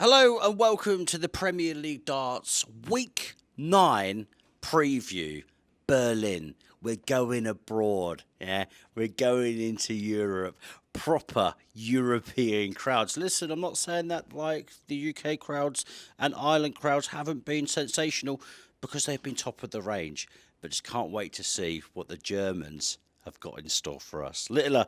Hello and welcome to the Premier League Darts Week 9 preview. Berlin. We're going abroad, yeah? We're going into Europe. Proper European crowds. Listen, I'm not saying that like the UK crowds and Ireland crowds haven't been sensational because they've been top of the range. But just can't wait to see what the Germans have got in store for us. Littler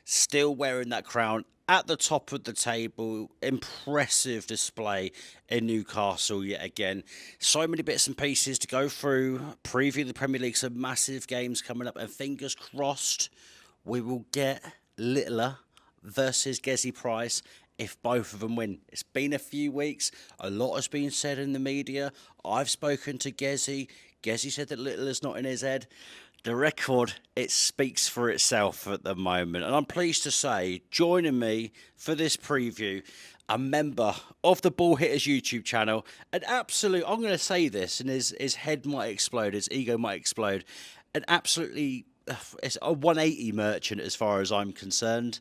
still wearing that crown at the top of the table. Impressive display in Newcastle yet again. So many bits and pieces to go through. Preview the Premier League, some massive games coming up, and fingers crossed we will get Littler versus GEZZY Price if both of them win. It's been a few weeks. A lot has been said in the media. I've spoken to GEZZY. GEZZY said that Littler's not in his head. The record, it speaks for itself at the moment. And I'm pleased to say, joining me for this preview, a member of the Ball Hitters YouTube channel, an absolute, I'm going to say this, and his head might explode, his ego might explode, an absolutely, it's a 180 merchant as far as I'm concerned.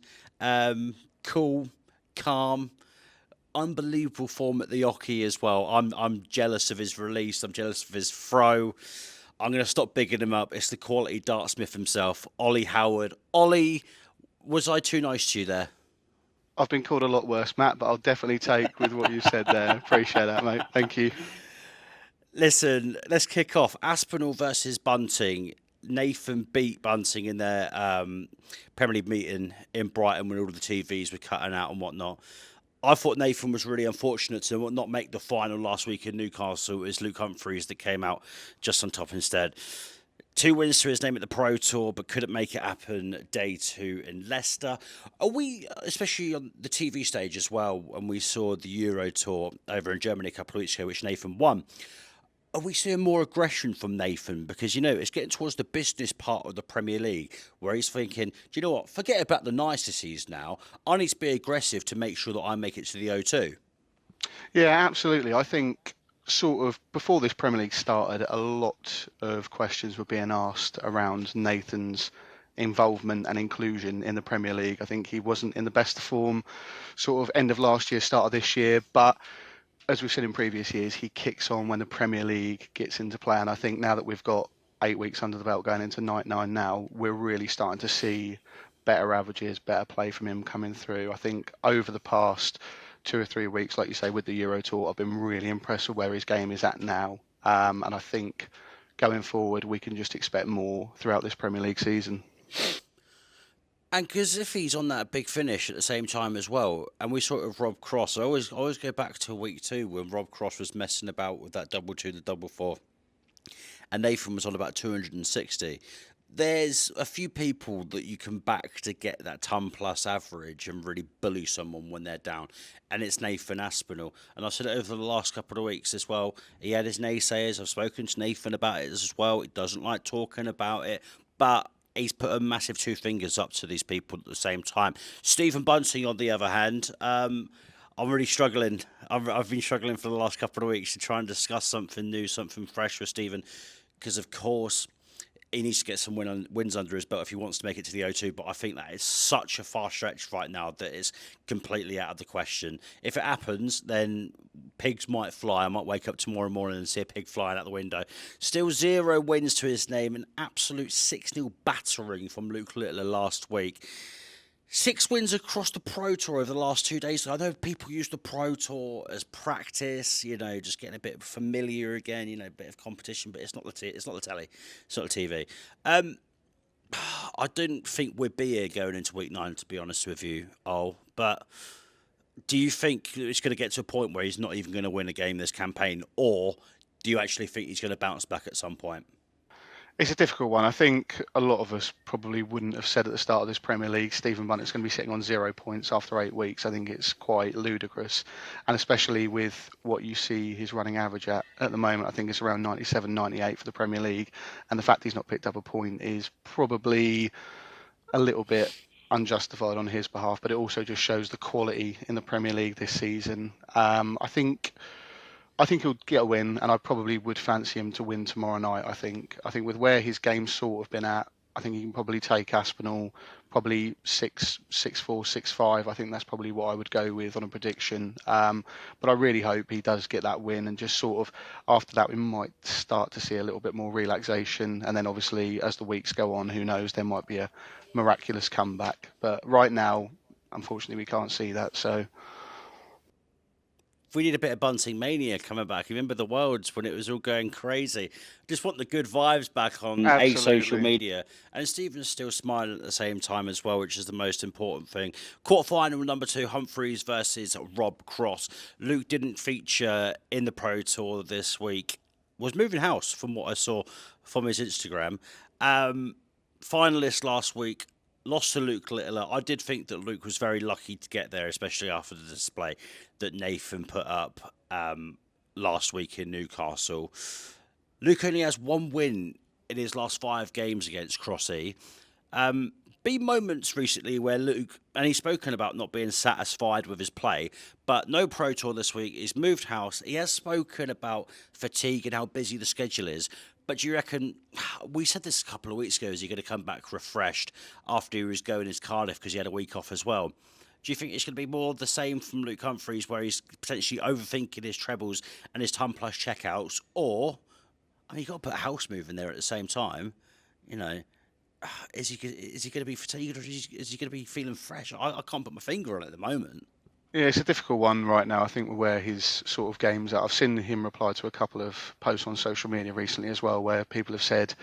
Cool, calm, unbelievable form at the Oki as well. I'm jealous of his release. I'm jealous of his throw. I'm going to stop bigging him up. It's the quality dartsmith himself, Ollie Howard. Ollie, was I too nice to you there? I've been called a lot worse, Matt, but I'll definitely take with what you said there. Appreciate that, mate. Thank you. Listen, let's kick off. Aspinall versus Bunting. Nathan beat Bunting in their Premier League meeting in Brighton when all of the TVs were cutting out and whatnot. I thought Nathan was really unfortunate to not make the final last week in Newcastle. It was Luke Humphries that came out just on top instead. 2 wins to his name at the Pro Tour, but couldn't make it happen day 2 in Leicester. Are we, especially on the TV stage as well, when we saw the Euro Tour over in Germany a couple of weeks ago, which Nathan won, are we seeing more aggression from Nathan? Because, it's getting towards the business part of the Premier League where he's thinking, do you know what? Forget about the niceties now. I need to be aggressive to make sure that I make it to the O2. Yeah, absolutely. I think sort of before this Premier League started, a lot of questions were being asked around Nathan's involvement and inclusion in the Premier League. I think he wasn't in the best form sort of end of last year, start of this year, but as we've said in previous years, he kicks on when the Premier League gets into play. And I think now that we've got 8 weeks under the belt going into night 9 now, we're really starting to see better averages, better play from him coming through. I think over the past 2 or 3 weeks, like you say, with the Euro Tour, I've been really impressed with where his game is at now. And I think going forward, we can just expect more throughout this Premier League season. And because if he's on that big finish at the same time as well, and we sort of Rob Cross, I always go back to week 2 when Rob Cross was messing about with that double 2, the double 4, and Nathan was on about 260. There's a few people that you can back to get that ton plus average and really bully someone when they're down, and it's Nathan Aspinall. And I've said it over the last couple of weeks as well. He had his naysayers. I've spoken to Nathan about it as well. He doesn't like talking about it, but he's put a massive 2 fingers up to these people at the same time. Stephen Bunting, on the other hand, I'm really struggling. I've been struggling for the last couple of weeks to try and discuss something new, something fresh with Stephen, because of course he needs to get some wins under his belt if he wants to make it to the O2. But I think that is such a far stretch right now that it's completely out of the question. If it happens, then pigs might fly. I might wake up tomorrow morning and see a pig flying out the window. Still 0 wins to his name. An absolute 6-0 battering from Luke Littler last week. 6 wins across the Pro Tour over the last 2 days. I know people use the Pro Tour as practice, just getting a bit familiar again, a bit of competition, but it's not it's not the telly, it's not the TV. I didn't think we'd be here going into week 9, to be honest with you, but do you think it's going to get to a point where he's not even going to win a game this campaign, or do you actually think he's going to bounce back at some point? It's a difficult one. I think a lot of us probably wouldn't have said at the start of this Premier League, Stephen Bunting's going to be sitting on 0 points after 8 weeks. I think it's quite ludicrous. And especially with what you see his running average at the moment, I think it's around 97, 98 for the Premier League. And the fact he's not picked up a point is probably a little bit unjustified on his behalf, but it also just shows the quality in the Premier League this season. I think he'll get a win, and I probably would fancy him to win tomorrow night. I think with where his game's sort of been at, I think he can probably take Aspinall probably 6-4, 6-5. I think that's probably what I would go with on a prediction. But I really hope he does get that win, and just sort of after that we might start to see a little bit more relaxation. And then obviously as the weeks go on, who knows, there might be a miraculous comeback. But right now, unfortunately, we can't see that. So We need a bit of Bunting mania coming back. You remember the Worlds when it was all going crazy? Just want the good vibes back on a social absolutely. media. And Stephen's still smiling at the same time as well, which is the most important thing. Quarterfinal number 2, Humphries versus Rob Cross. Luke didn't feature in the Pro Tour this week. Was moving house from what I saw from his Instagram. Finalist last week, lost to Luke Littler. I did think that Luke was very lucky to get there, especially after the display that Nathan put up last week in Newcastle. Luke only has one win in his last 5 games against Crossy. Been moments recently where Luke, and he's spoken about not being satisfied with his play, but no Pro Tour this week. He's moved house. He has spoken about fatigue and how busy the schedule is. But do you reckon, we said this a couple of weeks ago, is he going to come back refreshed after he was going his Cardiff because he had a week off as well? Do you think it's going to be more the same from Luke Humphries, where he's potentially overthinking his trebles and his ton plus checkouts? Or, I mean, you've got to put a house move in there at the same time. You know, is he going to be fatigued, or is he going to be feeling fresh? I can't put my finger on it at the moment. Yeah, it's a difficult one right now. I think where his sort of game's at. I've seen him reply to a couple of posts on social media recently as well, where people have said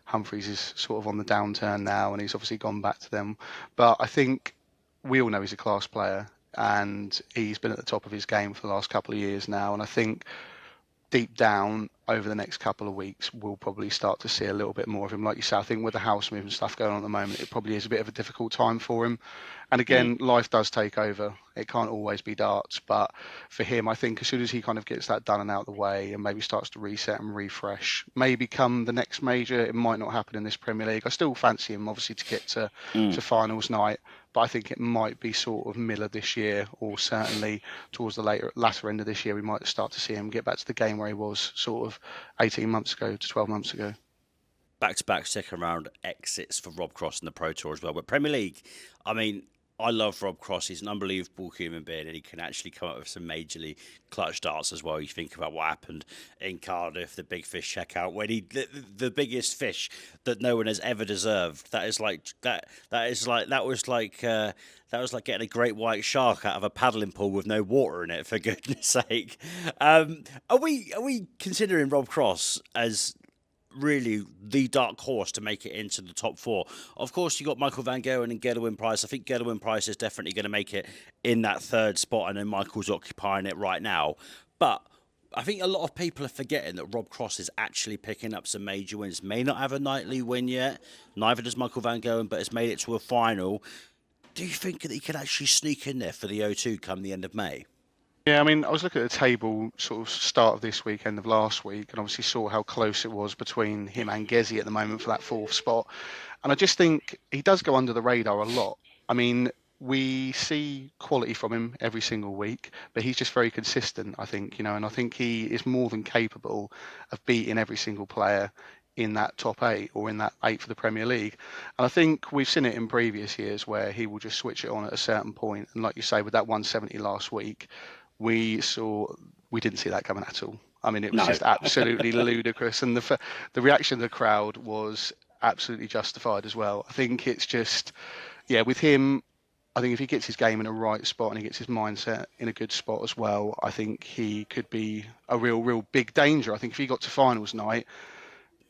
Humphries is sort of on the downturn now, and he's obviously gone back to them. But I think we all know he's a class player, and he's been at the top of his game for the last couple of years now. And I think deep down over the next couple of weeks, we'll probably start to see a little bit more of him. Like you say, I think with the house move and stuff going on at the moment, it probably is a bit of a difficult time for him. And Mm. again, life does take over. It can't always be darts, but for him, I think as soon as he kind of gets that done and out of the way and maybe starts to reset and refresh, maybe come the next major, it might not happen in this Premier League. I still fancy him, obviously, to get to Mm. finals night, but I think it might be sort of Miller this year, or certainly towards the latter end of this year, we might start to see him get back to the game where he was sort of 18 months ago to 12 months ago. Back-to-back second round exits for Rob Cross in the Pro Tour as well. But Premier League, I mean, I love Rob Cross. He's an unbelievable human being, and he can actually come up with some majorly clutch darts as well. You think about what happened in Cardiff, the big fish checkout, when the biggest fish that no one has ever deserved. That is like that. That was like getting a great white shark out of a paddling pool with no water in it. For goodness sake, are we considering Rob Cross as really the dark horse to make it into the top 4? Of course, you got Michael Van Gerwen and Gerwen Price. I think Gerwen Price is definitely going to make it in that 3rd spot. I know Michael's occupying it right now, but I think a lot of people are forgetting that Rob Cross is actually picking up some major wins. May not have a nightly win yet, neither does Michael Van Gerwen, but has made it to a final. Do you think that he could actually sneak in there for the O2 come the end of May? Yeah, I mean, I was looking at the table sort of start of this week, end of last week, and obviously saw how close it was between him and GEZZY at the moment for that 4th spot. And I just think he does go under the radar a lot. I mean, we see quality from him every single week, but he's just very consistent, I think, and I think he is more than capable of beating every single player in that top 8 or in that 8 for the Premier League. And I think we've seen it in previous years where he will just switch it on at a certain point. And like you say, with that 170 last week, we saw we didn't see that coming at all. I mean, it was No. just absolutely ludicrous, and the reaction of the crowd was absolutely justified as well. I think it's just, yeah, with him, I think if he gets his game in a right spot and he gets his mindset in a good spot as well, I think he could be a real big danger. I think if he got to finals night,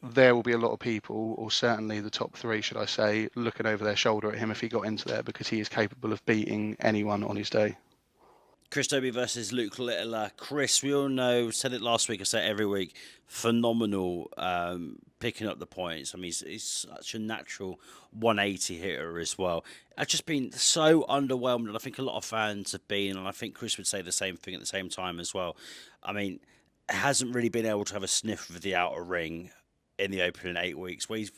there will be a lot of people, or certainly the top 3, should I say, looking over their shoulder at him if he got into there, because he is capable of beating anyone on his day. Chris Dobey versus Luke Littler. Chris, we all know, said it last week, I say it every week, phenomenal picking up the points. I mean, he's such a natural 180 hitter as well. I've just been so underwhelmed, and I think a lot of fans have been, and I think Chris would say the same thing at the same time as well. I mean, hasn't really been able to have a sniff of the outer ring in the opening 8 weeks. Where he's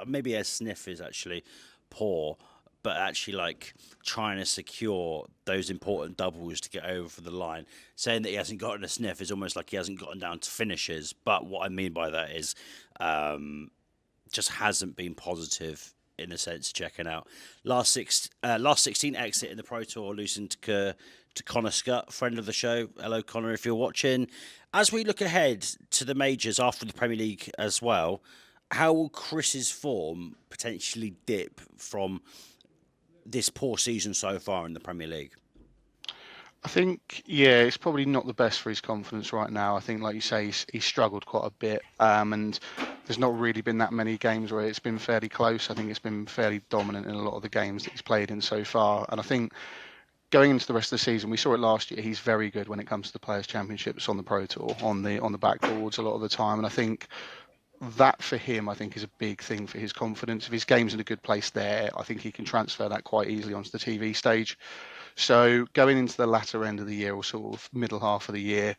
maybe a sniff is actually poor, but actually like trying to secure those important doubles to get over the line. Saying that he hasn't gotten a sniff is almost like he hasn't gotten down to finishes. But what I mean by that is just hasn't been positive in a sense, checking out. Last 16 exit in the Pro Tour, losing to Connor Scott, friend of the show. Hello, Connor, if you're watching. As we look ahead to the majors after the Premier League as well, how will Chris's form potentially dip from this poor season so far in the Premier League? I think, yeah, it's probably not the best for his confidence right now. I think, like you say, he's struggled quite a bit, and there's not really been that many games where it's been fairly close. I think it's been fairly dominant in a lot of the games that he's played in so far. And I think going into the rest of the season, we saw it last year. He's very good when it comes to the Players' Championships on the Pro Tour, on the backboards a lot of the time. And I think that for him, I think, is a big thing for his confidence. If his game's in a good place there, I think he can transfer that quite easily onto the TV stage. So going into the latter end of the year or sort of middle half of the year,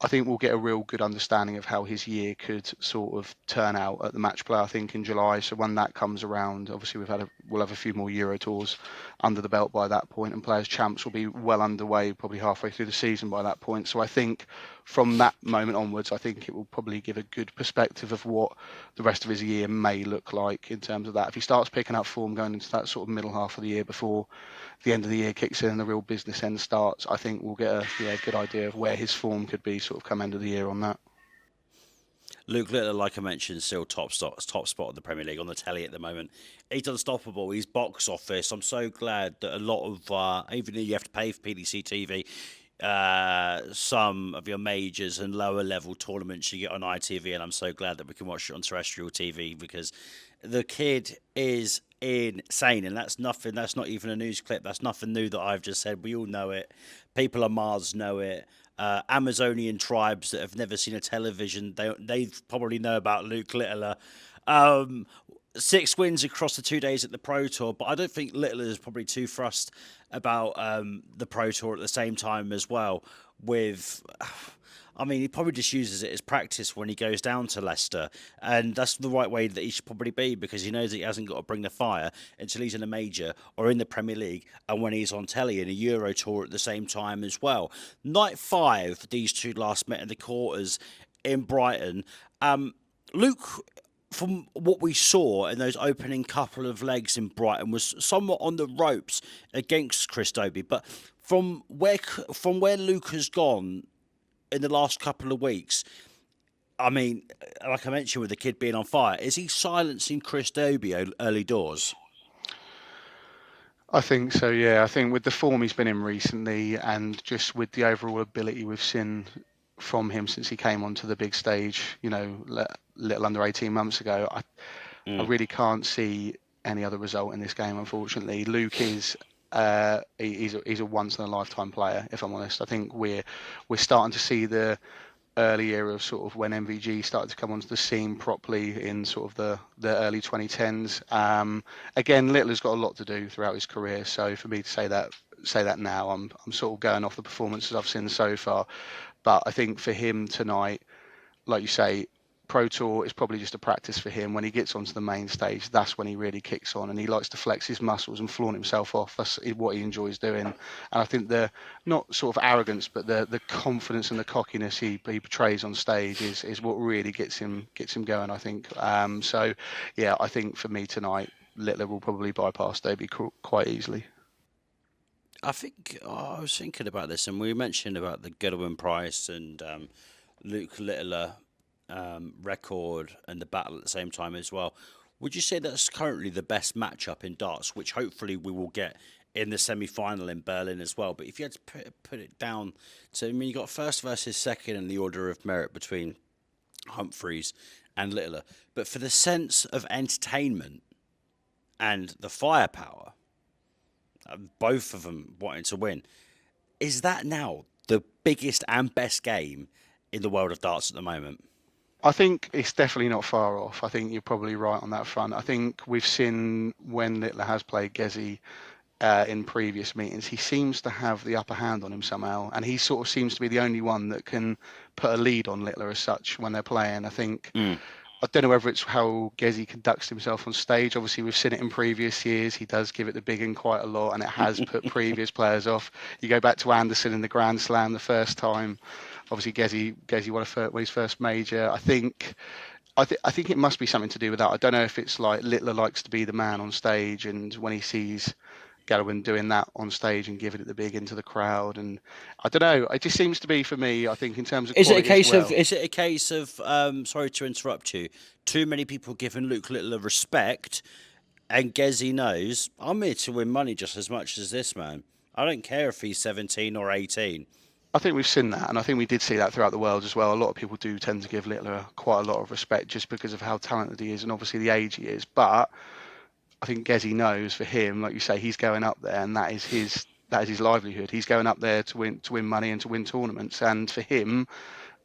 I think we'll get a real good understanding of how his year could sort of turn out at the match play. I think in July. So when that comes around, obviously we'll have a few more Euro tours under the belt by that point, and Players Champs will be well underway, probably halfway through the season by that point. So I think from that moment onwards, I think it will probably give a good perspective of what the rest of his year may look like in terms of that. If he starts picking up form going into that sort of middle half of the year before the end of the year kicks in and the real business end starts, I think we'll get a good idea of where his form could be sort of come end of the year on that. Luke Littler, like I mentioned, still top spot in the Premier League on the telly at the moment. He's unstoppable. He's box office. I'm so glad that a lot of, even though you have to pay for PDC TV, some of your majors and lower level tournaments you get on ITV, and I'm so glad that we can watch it on terrestrial TV because the kid is insane, and that's nothing. That's not even a news clip. That's nothing new that I've just said. We all know it. People on Mars know it. Amazonian tribes that have never seen a television, they probably know about Luke Littler. Um, 6 wins across the 2 days at the Pro Tour, but I don't think Littler is probably too fussed about the Pro Tour at the same time as well. With, I mean, he probably just uses it as practice when he goes down to Leicester, and that's the right way that he should probably be because he knows that he hasn't got to bring the fire until he's in a major or in the Premier League, and when he's on telly in a Euro Tour at the same time as well. Night five, these two last met in the quarters in Brighton. Luke, from what we saw in those opening couple of legs in Brighton, was somewhat on the ropes against Chris Dobey. But from where Luke has gone in the last couple of weeks, I mean, like I mentioned with the kid being on fire, is he silencing Chris Dobey early doors? I think so, yeah. I think with the form he's been in recently and just with the overall ability we've seen from him since he came onto the big stage, little under 18 months ago, I Mm. really can't see any other result in this game, unfortunately. Luke is he's a once in a lifetime player, if I'm honest. I think we're starting to see the early era of sort of when MVG started to come onto the scene properly in sort of the early 2010s. Again, Littler's got a lot to do throughout his career, so for me to say that now, I'm sort of going off the performances I've seen so far. But I think for him tonight, like you say, Pro Tour is probably just a practice for him. When he gets onto the main stage, that's when he really kicks on, and he likes to flex his muscles and flaunt himself off. That's what he enjoys doing. And I think the not sort of arrogance, but the confidence and the cockiness he portrays on stage is what really gets him going. I think. So, yeah, I think for me tonight, Littler will probably bypass Dobey quite easily. I think I was thinking about this, and we mentioned about the Gerwen Price and Luke Littler record and the battle at the same time as well. Would you say that's currently the best matchup in darts, which hopefully we will get in the semi-final in Berlin as well? But if you had to put it down to, I mean, you got first versus second in the order of merit between Humphries and Littler, but for the sense of entertainment and the firepower, both of them wanting to win, is that now the biggest and best game in the world of darts at the moment? I think it's definitely not far off. I think you're probably right on that front. I think we've seen when Littler has played GEZZY in previous meetings, he seems to have the upper hand on him somehow, and he sort of seems to be the only one that can put a lead on Littler as such when they're playing. Mm. I don't know whether it's how GEZZY conducts himself on stage. Obviously, we've seen it in previous years. He does give it the big one quite a lot, and it has put previous players off. You go back to Anderson in the Grand Slam the first time. Obviously, GEZZY won his first major. I think I think it must be something to do with that. I don't know if it's like Littler likes to be the man on stage, and when he sees Gerwen doing that on stage and giving it the big into the crowd, and I don't know. It just seems to be for me. I think in terms of Is it a quality as case of? well. Is it a case of? Sorry to interrupt you. Too many people giving Luke Littler respect, and Gezzy knows I'm here to win money just as much as this man. I don't care if he's 17 or 18. I think we've seen that, and I think we did see that throughout the world as well. A lot of people do tend to give Littler quite a lot of respect just because of how talented he is and obviously the age he is. But I think Gezzy knows for him, like you say, he's going up there, and that is his livelihood. He's going up there to win money and to win tournaments. And for him,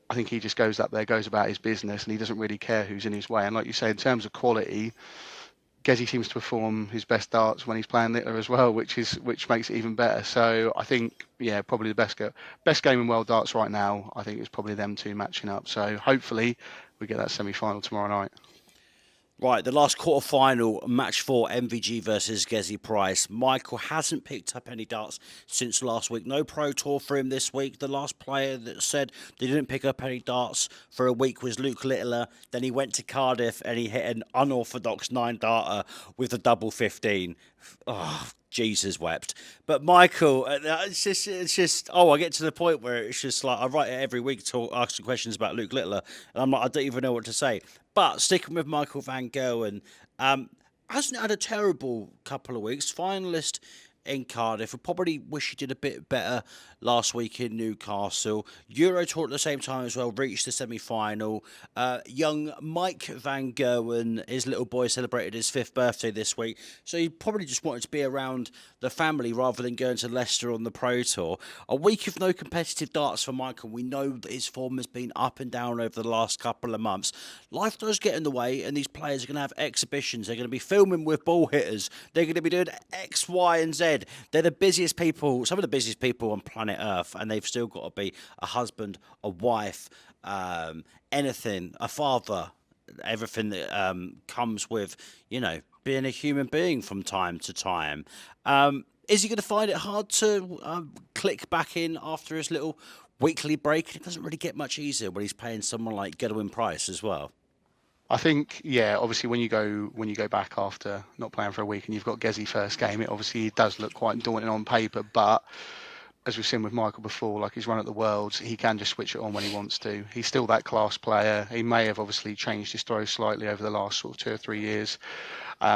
I think he just goes up there, goes about his business, and he doesn't really care who's in his way. And like you say, in terms of quality, Gezzy seems to perform his best darts when he's playing Littler as well, which makes it even better. So I think, yeah, probably the best game in world darts right now. I think it's probably them two matching up. So hopefully we get that semi-final tomorrow night. Right, the last quarter final, match four, MVG versus Gezzy Price. Michael hasn't picked up any darts since last week. No Pro Tour for him this week. The last player that said they didn't pick up any darts for a week was Luke Littler. Then he went to Cardiff and he hit an unorthodox 9 darter with a double 15. Oh, Jesus wept. But Michael, it's just. Oh, I get to the point where it's just like I write it every week to ask questions about Luke Littler, and I'm like, I don't even know what to say. But sticking with Michael van Gerwen, hasn't had a terrible couple of weeks. Finalist in Cardiff. I probably wish he did a bit better last week in Newcastle. Euro Tour at the same time as well, reached the semi-final. Young Mike van Gerwen, his little boy celebrated his 5th birthday this week, so he probably just wanted to be around the family rather than going to Leicester on the Pro Tour. A week of no competitive darts for Michael. We know that his form has been up and down over the last couple of months. Life does get in the way, and these players are going to have exhibitions. They're going to be filming with ball hitters. They're going to be doing X, Y, and Z. They're the busiest people, some of the busiest people on planet Earth, and they've still got to be a husband, a wife, anything, a father, everything that comes with, being a human being from time to time. Is he going to find it hard to click back in after his little weekly break? It doesn't really get much easier when he's paying someone like Gerwin Price as well. I think, yeah, obviously when you go back after not playing for a week and you've got Gezzy first game, it obviously does look quite daunting on paper. But as we've seen with Michael before, like his run at the Worlds, he can just switch it on when he wants to. He's still that class player. He may have obviously changed his throw slightly over the last sort of 2 or 3 years,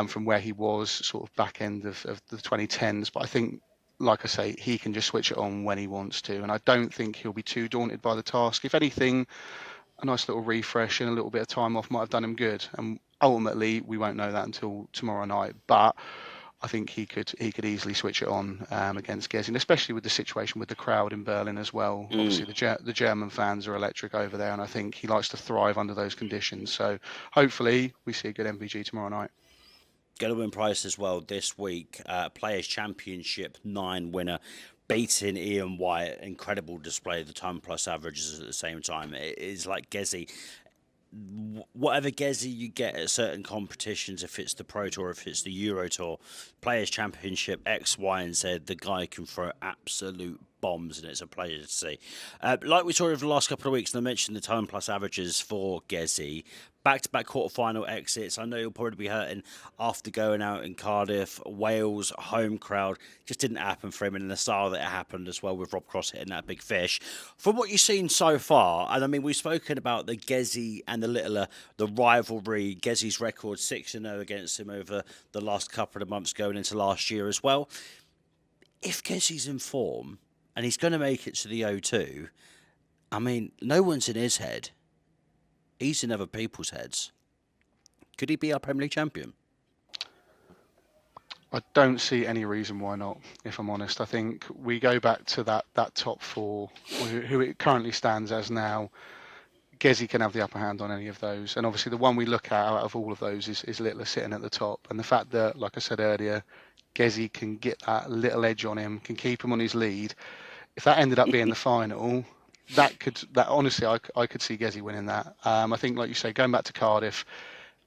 from where he was sort of back end of the 2010s. But I think, like I say, he can just switch it on when he wants to. And I don't think he'll be too daunted by the task. If anything, a nice little refresh and a little bit of time off might have done him good. And ultimately, we won't know that until tomorrow night. But I think he could easily switch it on against Gezin, especially with the situation with the crowd in Berlin as well. Mm. Obviously, the German fans are electric over there, and I think he likes to thrive under those conditions. So hopefully, we see a good MVG tomorrow night. Gerwin Price as well this week. Players Championship 9 winner, beating Ian White. Incredible display of the time plus averages at the same time. It is like Gezzy. Whatever Gezzy you get at certain competitions, if it's the Pro Tour, if it's the Euro Tour, Players Championship, X, Y, and Z, the guy can throw absolute bombs, and it's a pleasure to see. Like we saw over the last couple of weeks, and I mentioned the time plus averages for Gezzy. Back-to-back quarter-final exits. I know he'll probably be hurting after going out in Cardiff. Wales, home crowd. Just didn't happen for him in the style that it happened as well with Rob Cross hitting that big fish. From what you've seen so far, and I mean, we've spoken about the Gezzy and the Littler, the rivalry. Gezzy's record 6-0 against him over the last couple of months going into last year as well. If Gezzy's in form and he's going to make it to the O2, I mean, no one's in his head. He's in other people's heads. Could he be our Premier League champion? I don't see any reason why not, if I'm honest. I think we go back to that top four, who it currently stands as now. Gezzy can have the upper hand on any of those. And obviously, the one we look at out of all of those is Littler sitting at the top. And the fact that, like I said earlier, Gezzy can get that little edge on him, can keep him on his lead. If that ended up being the final, that honestly, I could see Gezzy winning that. I think, like you say, going back to Cardiff,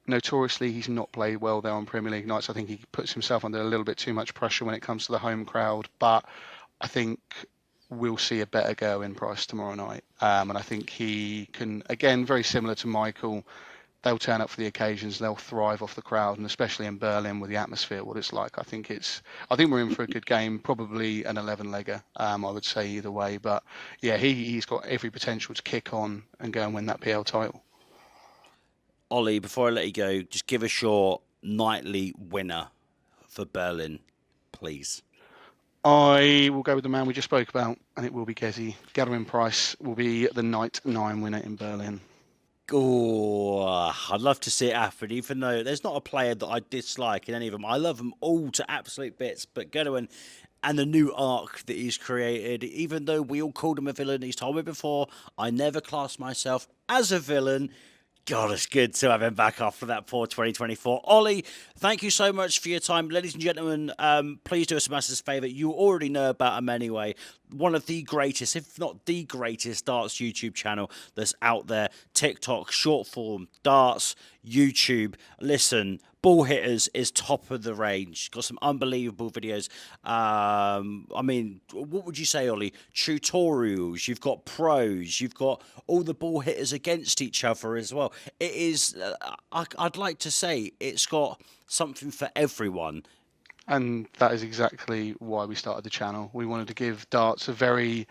notoriously he's not played well there on Premier League nights. I think he puts himself under a little bit too much pressure when it comes to the home crowd. But I think we'll see a better Gerwin Price tomorrow night. And I think he can, again, very similar to Michael, they'll turn up for the occasions. They'll thrive off the crowd, and especially in Berlin with the atmosphere, what it's like. I think we're in for a good game. Probably an 11-legger. I would say either way, but yeah, he's got every potential to kick on and go and win that PL title. Ollie, before I let you go, just give us your nightly winner for Berlin, please. I will go with the man we just spoke about, and it will be GEZZY. Gerwen Price will be the night 9 winner in Berlin. Oh, I'd love to see it happen, even though there's not a player that I dislike in any of them. I love them all to absolute bits, but Gerwen and the new arc that he's created, even though we all called him a villain, he's told me before, I never classed myself as a villain. God, it's good to have him back after that poor 2024. Ollie, thank you so much for your time. Ladies and gentlemen, please do us a massive favour. You already know about him anyway. One of the greatest, if not the greatest, darts YouTube channel that's out there. TikTok, short form, darts, YouTube. Listen, Ball Hitters is top of the range. Got some unbelievable videos. I mean, what would you say, Ollie? Tutorials. You've got pros. You've got all the ball hitters against each other as well. It is. I'd like to say it's got something for everyone. And that is exactly why we started the channel. We wanted to give darts a very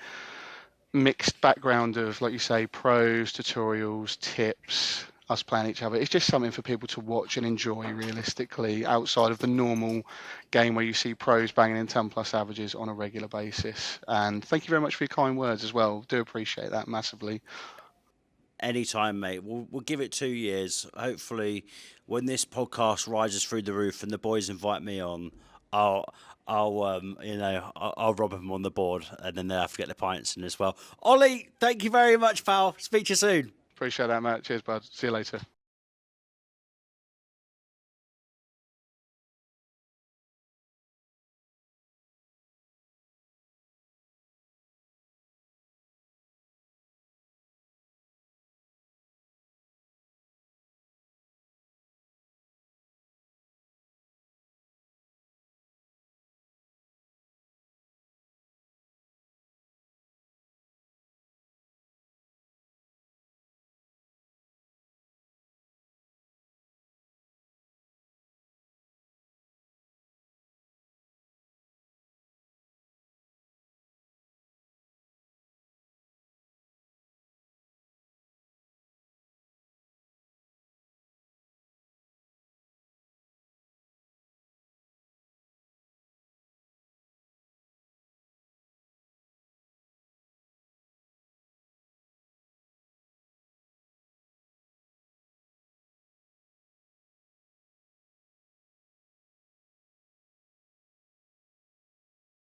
mixed background of, like you say, pros, tutorials, tips, us playing each other. It's just something for people to watch and enjoy realistically, outside of the normal game where you see pros banging in 10+ averages on a regular basis. And thank you very much for your kind words as well. Do appreciate that massively. Anytime, mate. We'll give it 2 years. Hopefully, when this podcast rises through the roof and the boys invite me on, I'll I'll rob them on the board, and then they'll have to get the pints in as well. Ollie, thank you very much, pal. Speak to you soon. Appreciate that, Matt. Cheers, bud. See you later.